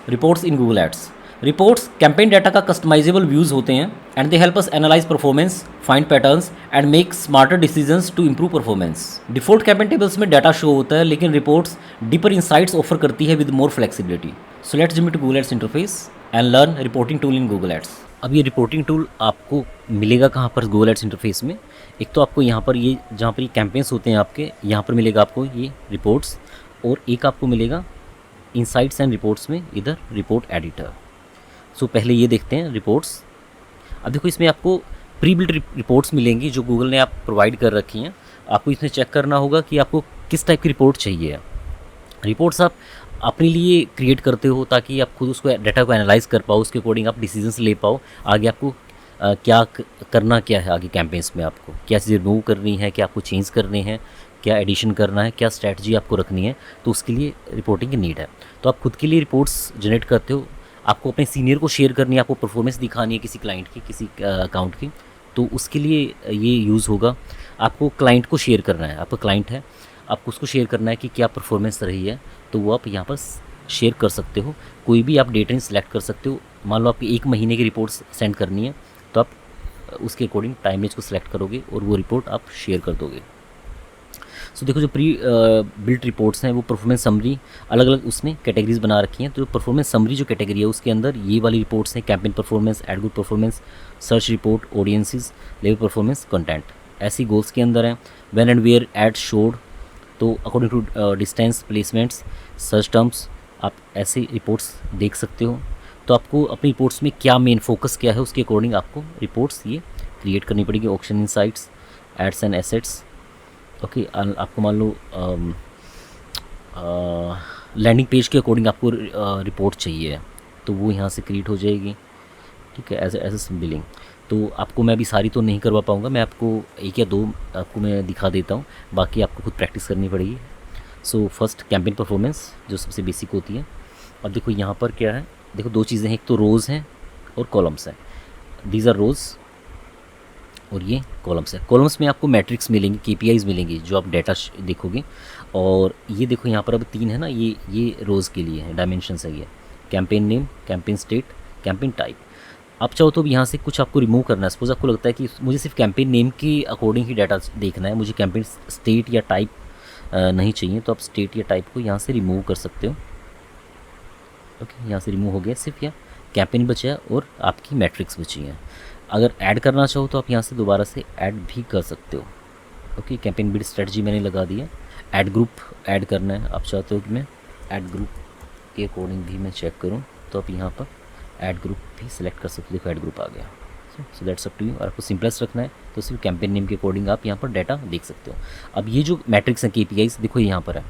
Reports in Google ads. Reports campaign data का customisable views होते हैं and they help us analyse performance, find patterns and make smarter decisions to improve performance. Default campaign tables में data show होता है, लेकिन reports deeper insights offer करती है with more flexibility. So let's jump to Google ads interface and learn reporting tool in Google ads. अब ये reporting tool आपको मिलेगा कहाँ पर गूगल एड्स इंटरफेस में? एक तो आपको यहाँ पर ये जहाँ पर ये कैंपेन्स होते हैं आपके, यहाँ पर मिलेगा आपको ये रिपोर्ट्स, और एक आपको मिलेगा इनसाइट्स एंड रिपोर्ट्स में इधर रिपोर्ट एडिटर। सो पहले ये देखते हैं रिपोर्ट्स। अब देखो इसमें आपको प्री बिल्ट रिपोर्ट्स मिलेंगी जो गूगल ने आप प्रोवाइड कर रखी हैं। आपको इसमें चेक करना होगा कि आपको किस टाइप की रिपोर्ट चाहिए। रिपोर्ट्स आप अपने लिए क्रिएट करते हो ताकि आप खुद उसको डाटा को एनालाइज कर पाओ, उसके अकॉर्डिंग आप डिसीजंस ले पाओ आगे आपको करना क्या है, आगे कैंपेन्स में आपको क्या चीज़ें रिमूव करनी है, क्या आपको चेंज करने हैं, क्या एडिशन करना है, क्या स्ट्रैटेजी आपको रखनी है। तो उसके लिए रिपोर्टिंग की नीड है। तो आप खुद के लिए रिपोर्ट्स जनरेट करते हो, आपको अपने सीनियर को शेयर करनी है, आपको परफॉर्मेंस दिखानी है किसी क्लाइंट की, किसी अकाउंट की, तो उसके लिए ये यूज़ होगा। आपको क्लाइंट को शेयर करना है, आपका क्लाइंट है, आपको उसको शेयर करना है कि क्या परफॉर्मेंस रही है, तो वो आप यहाँ पर शेयर कर सकते हो। कोई भी आप डेट रेंज सेलेक्ट कर सकते हो। मान लो आपकी 1 महीने की रिपोर्ट्स सेंड करनी है, तो आप उसके अकॉर्डिंग टाइम रेंज को सिलेक्ट करोगे और वो रिपोर्ट आप शेयर कर दोगे। सो देखो जो प्री बिल्ट रिपोर्ट्स हैं वो परफॉर्मेंस समरी अलग अलग उसने कैटेगरीज बना रखी हैं। तो परफॉर्मेंस समरी जो कैटेगरी है उसके अंदर ये वाली रिपोर्ट्स हैं: campaign performance, ad group performance, search report, audiences, level performance, content. ऐसी गोल्स के अंदर हैं। When and where ad showed, तो according to distance, placements, search terms, आप ऐसे रिपोर्ट्स देख सकते हो। तो आपको अपनी रिपोर्ट्स में क्या मेन फोकस क्या है उसके अकॉर्डिंग आपको रिपोर्ट्स ये क्रिएट करनी पड़ेगी। Auction insights, ads and assets, okay. आपको मान लो लैंडिंग पेज के अकॉर्डिंग आपको रिपोर्ट चाहिए, तो वो यहाँ से क्रिएट हो जाएगी, ठीक है, एज ए बिलिंग। तो आपको मैं अभी सारी तो नहीं करवा पाऊँगा, मैं आपको 1 या 2 आपको मैं दिखा देता हूँ, बाकी आपको खुद प्रैक्टिस करनी पड़ेगी। सो फर्स्ट कैंपेन परफॉर्मेंस जो सबसे बेसिक होती है। अब देखो यहाँ पर क्या है, देखो 2 चीज़ें हैं, एक तो रोज़ हैं और कॉलम्स हैं। दीज आर रोज़ और ये कॉलम्स है। कॉलम्स में आपको मैट्रिक्स मिलेंगी, केपीआईज मिलेंगी जो आप डाटा देखोगे। और ये देखो यहाँ पर अब 3 है ना, ये रोज़ के लिए है, डायमेंशंस है ये। Campaign name, campaign state, campaign type. आप चाहो तो अब यहाँ से कुछ आपको रिमूव करना है। सपोज आपको लगता है कि मुझे सिर्फ कैंपेन नेम के अकॉर्डिंग ही डाटा देखना है, मुझे कैंपेन स्टेट या टाइप नहीं चाहिए, तो आप स्टेट या टाइप को यहाँ से रिमूव कर सकते हो। ओके, यहाँ से रिमूव हो गया, सिर्फ यह कैंपेन बचा है और आपकी मैट्रिक्स बची है। अगर ऐड करना चाहो तो आप यहाँ से दोबारा से ऐड भी कर सकते हो। ओके, कैंपेन बिल्ड स्ट्रेटजी मैंने लगा दिया। ऐड ग्रुप ऐड करना है, आप चाहते हो कि मैं ऐड ग्रुप के अकॉर्डिंग भी मैं चेक करूँ, तो आप यहाँ पर ऐड ग्रुप भी सिलेक्ट कर सकते हो। देखो ऐड ग्रुप आ गया। So that's up to you. और आपको सिंपलेस्ट रखना है तो सिर्फ कैंपेन नेम के अकॉर्डिंग आप यहाँ पर डाटा देख सकते हो। अब ये जो मैट्रिक्स हैं, केपीआईज, देखो यहाँ पर है।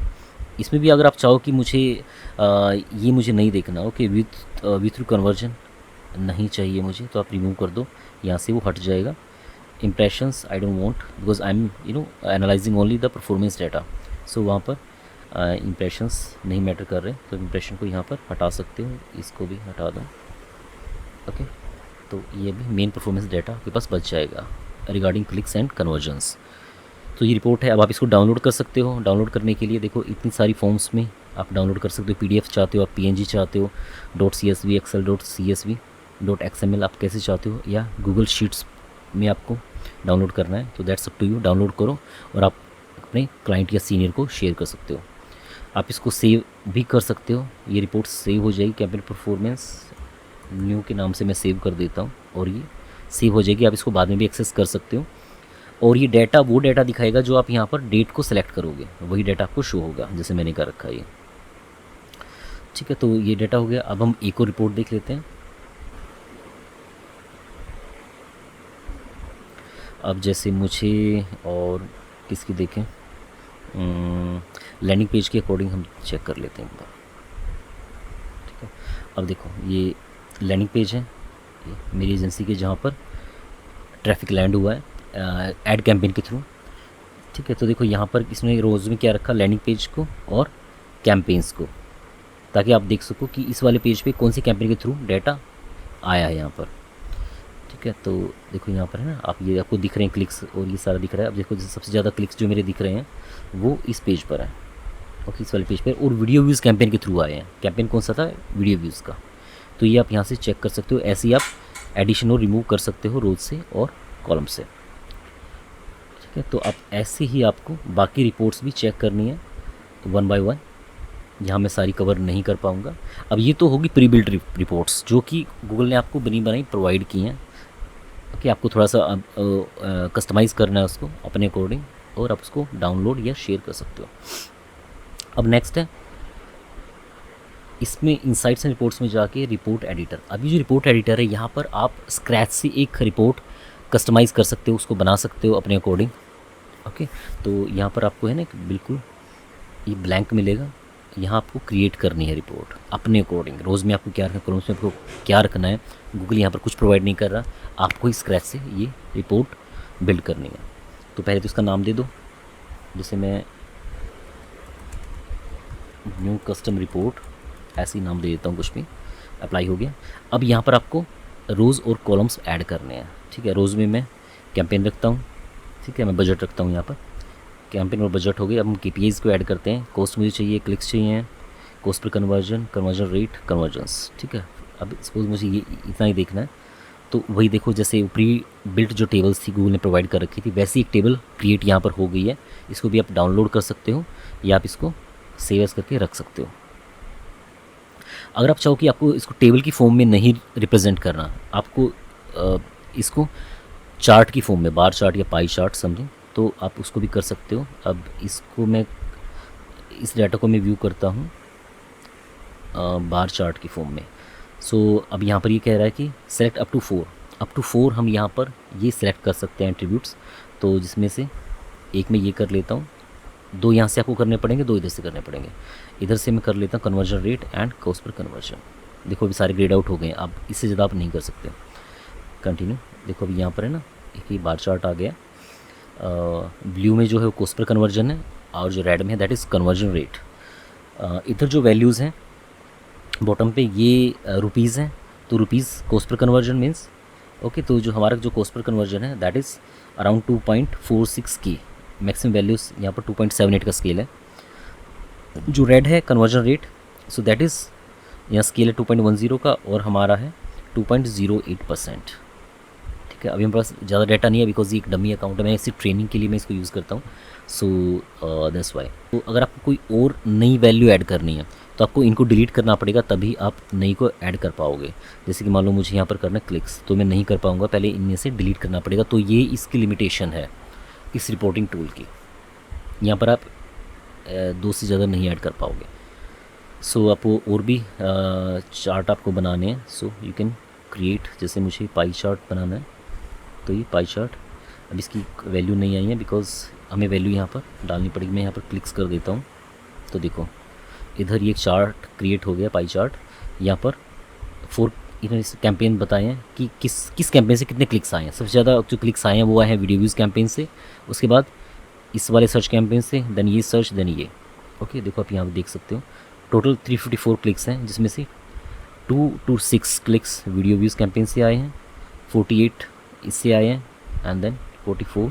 इसमें भी अगर आप चाहो कि मुझे ये मुझे नहीं देखना, ओके, विथ कन्वर्जन नहीं चाहिए मुझे, तो आप रिमूव कर दो, यहाँ से वो हट जाएगा। Impressions I don't want because I am analysing only the performance data. So वहाँ पर इम्प्रेशंस नहीं मैटर कर रहे, तो इम्प्रेशन को यहाँ पर हटा सकते हो, इसको भी हटा दो। ओके, तो ये भी मेन परफॉर्मेंस डाटा आपके पास बच जाएगा रिगार्डिंग क्लिक्स एंड कन्वर्जन्स। तो ये रिपोर्ट है। अब आप इसको डाउनलोड कर सकते हो। डाउनलोड करने के लिए देखो इतनी सारी फॉर्म्स में आप डाउनलोड कर सकते हो। पीडीएफ चाहते हो आप, पीएनजी चाहते हो, .csv, एक्सेल .csv, .xml आप कैसे चाहते हो, या गूगल शीट्स में आपको डाउनलोड करना है, तो that's up to you. Download करो और आप अपने क्लाइंट या सीनियर को शेयर कर सकते हो। आप इसको सेव भी कर सकते हो, ये रिपोर्ट सेव हो जाएगी। कैंपेन परफॉर्मेंस न्यू के नाम से मैं सेव कर देता हूँ और ये सेव हो जाएगी। आप इसको बाद में भी एक्सेस कर सकते हो। और ये डाटा वो डाटा दिखाएगा जो आप यहाँ पर डेट को सिलेक्ट करोगे, वही डाटा आपको शो होगा जैसे मैंने कर रखा है ये, ठीक है। तो ये डाटा हो गया। अब हम एक और रिपोर्ट देख लेते हैं। अब जैसे मुझे और किसकी देखें, लैंडिंग पेज के अकॉर्डिंग हम चेक कर लेते हैं एक बार, ठीक है। अब देखो ये लैंडिंग पेज है, ये मेरी एजेंसी के जहाँ पर ट्रैफिक लैंड हुआ है ऐड कैंपेन के थ्रू, ठीक है। तो देखो यहाँ पर इसने रोज़ में क्या रखा, लैंडिंग पेज को और कैंपेन्स को, ताकि आप देख सको कि इस वाले पेज पे कौन सी कैंपेन के थ्रू डाटा आया है यहाँ पर, ठीक है। तो देखो यहाँ पर है ना, आप ये आपको दिख रहे हैं क्लिक्स और ये सारा दिख रहा है। अब देखो सबसे ज़्यादा क्लिक्स जो मेरे दिख रहे हैं वो इस पेज पर है, ओके, इस वाले पेज पर, और वीडियो व्यूज़ कैंपेन के थ्रू आए हैं। कैंपेन कौन सा था? वीडियो व्यूज़ का। तो ये आप यहाँ से चेक कर सकते हो। ऐसे ही आप एडिशन और रिमूव कर सकते हो रोज से और कॉलम से। ठीक है, तो आप ऐसे ही आपको बाकी रिपोर्ट्स भी चेक करनी है वन बाय वन। यहाँ मैं सारी कवर नहीं कर पाऊँगा। अब ये तो होगी प्री बिल्ट रिपोर्ट्स जो कि गूगल ने आपको बनी बनाई प्रोवाइड की हैं। ओके, आपको थोड़ा सा कस्टमाइज़ करना है उसको अपने अकॉर्डिंग, और आप उसको डाउनलोड या शेयर कर सकते हो। अब नेक्स्ट है इसमें इनसाइट्स एंड रिपोर्ट्स में जाके रिपोर्ट एडिटर। अभी जो रिपोर्ट एडिटर है यहाँ पर आप स्क्रैच से एक रिपोर्ट कस्टमाइज़ कर सकते हो, उसको बना सकते हो अपने अकॉर्डिंग। ओके, तो यहाँ पर आपको है ना बिल्कुल ये ब्लैंक मिलेगा। यहाँ आपको क्रिएट करनी है रिपोर्ट अपने अकॉर्डिंग। रोज़ में आपको क्या रखना है, कॉलम्स में आपको क्या रखना है, गूगल यहाँ पर कुछ प्रोवाइड नहीं कर रहा, आपको ही स्क्रैच से ये रिपोर्ट बिल्ड करनी है। तो पहले तो इसका नाम दे दो, जैसे मैं न्यू कस्टम रिपोर्ट ऐसे ही नाम दे देता हूँ, कुछ भी। अप्लाई हो गया। अब यहाँ पर आपको रोज़ और कॉलम्स ऐड करने हैं। ठीक है, रोज़ में मैं कैंपेन रखता हूँ। ठीक है, मैं बजट रखता हूँ यहाँ पर। कैंपेन और बजट हो गई। अब हम KPIs को ऐड करते हैं। कॉस्ट मुझे चाहिए, क्लिक्स चाहिए, cost per conversion, conversion rate, convergence. ठीक है, अब सपोज मुझे ये इतना ही देखना है, तो वही देखो जैसे प्री बिल्ट जो टेबल्स थी गूगल ने प्रोवाइड कर रखी थी, वैसी एक टेबल क्रिएट यहाँ पर हो गई है। इसको भी आप डाउनलोड कर सकते हो या आप इसको सेव एज करके रख सकते हो। अगर आप चाहो कि आपको इसको टेबल की फॉर्म में नहीं रिप्रेजेंट करना, आपको इसको चार्ट की फॉर्म में, बार चार्ट या पाई चार्ट समझें, तो आप उसको भी कर सकते हो। अब इसको मैं इस डाटा को मैं व्यू करता हूँ बार चार्ट की फॉर्म में। सो अब यहाँ पर ये कह रहा है कि सेलेक्ट अप टू 4 हम यहाँ पर ये सिलेक्ट कर सकते हैं एट्रीब्यूट्स। तो जिसमें से एक मैं ये कर लेता हूँ, 2 यहाँ से आपको करने पड़ेंगे, 2 इधर से करने पड़ेंगे। इधर से मैं कर लेता हूँ conversion rate and cost per conversion. देखो अभी सारे ग्रेड आउट हो गए हैं। अब इससे ज़्यादा आप नहीं कर सकते। कंटिन्यू। देखो अभी यहाँ पर है ना एक ही बार चार्ट आ गया। ब्लू में जो है वो कॉस्ट पर कन्वर्जन है, और जो रेड में है दैट इज़ कन्वर्जन रेट। इधर जो वैल्यूज़ हैं बॉटम पे ये रुपीज़ हैं, तो rupees cost per conversion means okay. तो जो हमारा जो कॉस्ट पर कन्वर्जन है दैट इज़ अराउंड 2.46 की मैक्सिमम वैल्यूज़ यहाँ पर 2.78 का स्केल है। जो रेड है conversion rate, so that is यहाँ स्केल है 2.10 का, और हमारा है 2.08%। ठीक है, अभी मेरे पास ज़्यादा डाटा नहीं है बिकॉज ये एक डमी अकाउंट है, मैं सिर्फ ट्रेनिंग के लिए मैं इसको यूज़ करता हूँ। So that's why. तो अगर आपको कोई और नई वैल्यू ऐड करनी है तो आपको इनको डिलीट करना पड़ेगा, तभी आप नई को ऐड कर पाओगे। जैसे कि मान लो मुझे यहाँ पर करना है क्लिक्स, तो मैं नहीं कर पाऊँगा, पहले इनमें से डिलीट करना पड़ेगा। तो ये इसकी लिमिटेशन है इस रिपोर्टिंग टूल की। यहाँ पर आप 2 से ज़्यादा नहीं ऐड कर पाओगे। सो आपको और भी चार्ट आपको बनाने हैं, सो यू कैन क्रिएट। जैसे मुझे पाई चार्ट बनाना है, तो ये पाई चार्ट, अब इसकी वैल्यू नहीं आई है बिकॉज हमें वैल्यू यहाँ पर डालनी पड़ेगी। मैं यहाँ पर क्लिक्स कर देता हूँ, तो देखो इधर ये एक चार्ट क्रिएट हो गया पाई चार्ट। यहाँ पर 4 इन्होंने कैंपेन बताए हैं कि किस कैंपेन से कितने क्लिक्स आए हैं। सबसे ज़्यादा जो क्लिक्स आए हैं वो आए हैं वीडियो व्यूज़ कैंपेन से, उसके बाद इस वाले सर्च कैंपेन से, देन ये सर्च, देन ये। ओके, देखो आप यहाँ पर देख सकते हो टोटल 354 क्लिक्स हैं, जिसमें से 2 to 6 clicks video views campaign से आए हैं, 48 इससे आए हैं, एंड देन 44,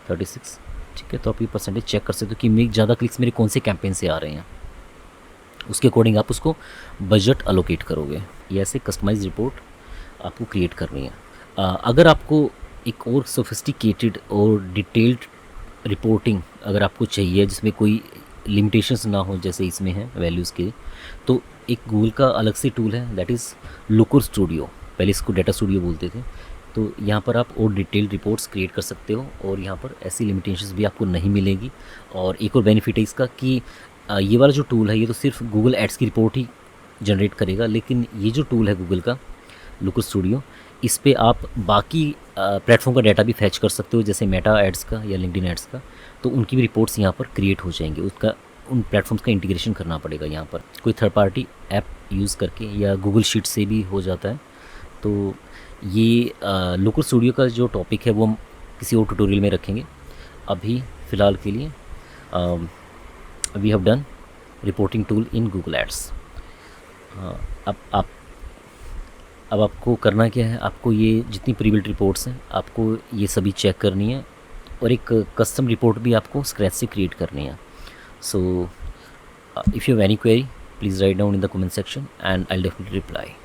36। ठीक है, तो आप ये परसेंटेज चेक कर सकते हो कि मेरे ज़्यादा क्लिक्स मेरे कौन से कैंपेन से आ रहे हैं। उसके अकॉर्डिंग आप उसको बजट अलोकेट करोगे। ये ऐसे कस्टमाइज रिपोर्ट आपको क्रिएट करनी है। अगर आपको एक और सोफिस्टिकेटेड और डिटेल्ड रिपोर्टिंग अगर आपको चाहिए जिसमें कोई लिमिटेशंस ना हो जैसे इसमें है वैल्यूज़ के, तो एक गूगल का अलग से टूल है दैट इज़ लुकर स्टूडियो। पहले इसको डाटा स्टूडियो बोलते थे। तो यहाँ पर आप और डिटेल्ड रिपोर्ट्स क्रिएट कर सकते हो, और यहाँ पर ऐसी लिमिटेशंस भी आपको नहीं मिलेगी। और एक और बेनिफिट है इसका कि ये वाला जो टूल है ये तो सिर्फ गूगल एड्स की रिपोर्ट ही जनरेट करेगा, लेकिन ये जो टूल है गूगल का लुकर स्टूडियो, इस पे आप बाकी प्लेटफॉर्म का डाटा भी फैच कर सकते हो, जैसे मेटा एड्स का या लिंक्डइन एड्स का। तो उनकी भी रिपोर्ट्स यहाँ पर क्रिएट हो जाएंगी। उसका उन प्लेटफॉर्म्स का इंटीग्रेशन करना पड़ेगा यहाँ पर कोई थर्ड पार्टी ऐप यूज़ करके, या गूगल शीट से भी हो जाता है। तो ये लुकर स्टूडियो का जो टॉपिक है वो हम किसी और ट्यूटोरियल में रखेंगे। अभी फ़िलहाल के लिए we have done reporting tool in Google ads. अब आपको करना क्या है, आपको ये जितनी प्री बिल्ट रिपोर्ट्स हैं आपको ये सभी चेक करनी है, और एक कस्टम रिपोर्ट भी आपको स्क्रैच से क्रिएट करनी है। सो If you have any query, please write down in the comment section and I'll definitely reply.